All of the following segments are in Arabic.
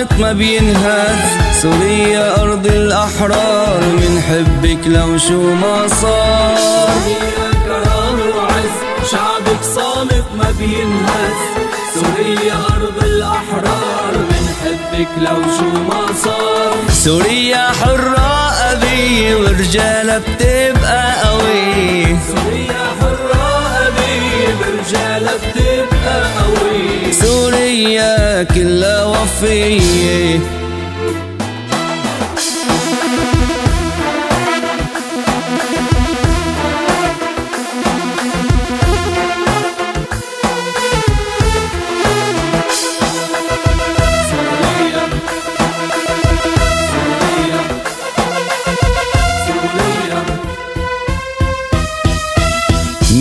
صامت ما بينهز، سوريا أرض الأحرار من حبك لو شو ما صار. سوريا كرامة وعز، شعبك صامت ما بينهز، سوريا أرض الأحرار من حبك لو شو ما صار. سوريا حرة أبية ورجالها بتبقى قوي، سوريا حرة أبية ورجالها بتبقى قوي. سوريا كلها وفية.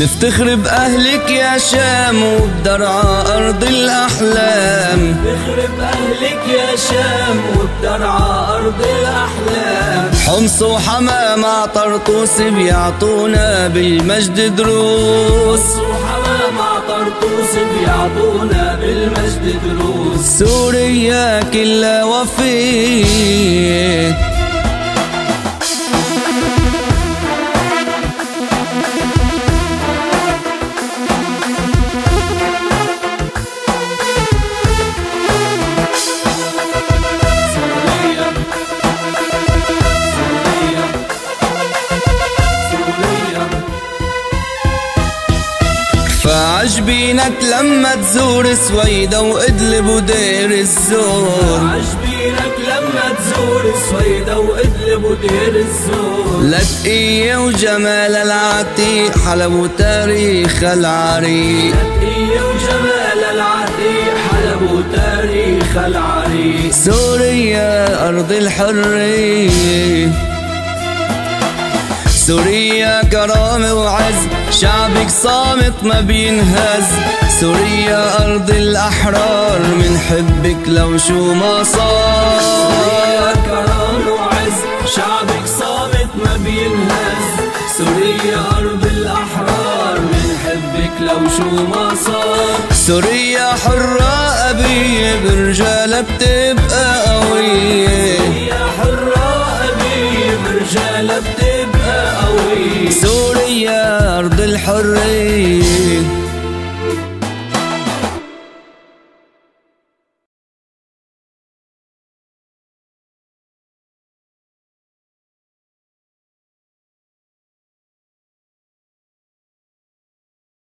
نفتخر بأهلك يا شام وبدرعا أرض الأحلام. نفتخر بأهلك يا شام وبدرعا أرض الأحلام. حمص وحمام مع طرطوس بيعطونا بالمجد دروس. حمص وحمام مع طرطوس بيعطونا بالمجد دروس. سوريا كلها وفية. فعجبينك لما تزور سويدا وإدلب ودير الزور. عجبينك لما تزور سويدا وإدلب ودير الزور. لتقية وجمال العتيق، حلب وتاريخ العريق. لتقية وجمال العتيق، حلب وتاريخ العريق. سوريا أرض الحرية. سوريا كرامة وعز، شعبك صامت ما بينهز، سوريا أرض الأحرار من حبك لو شو ما صار. سوريا كرامة وعز، شعبك صامت ما بينهز، سوريا أرض الأحرار من حبك لو شو ما صار. سوريا حرة أبية برجالها بتبقى قوية. سوريا حرة أبية برجالها بتبقى قوية. سوريا أرض الحرية.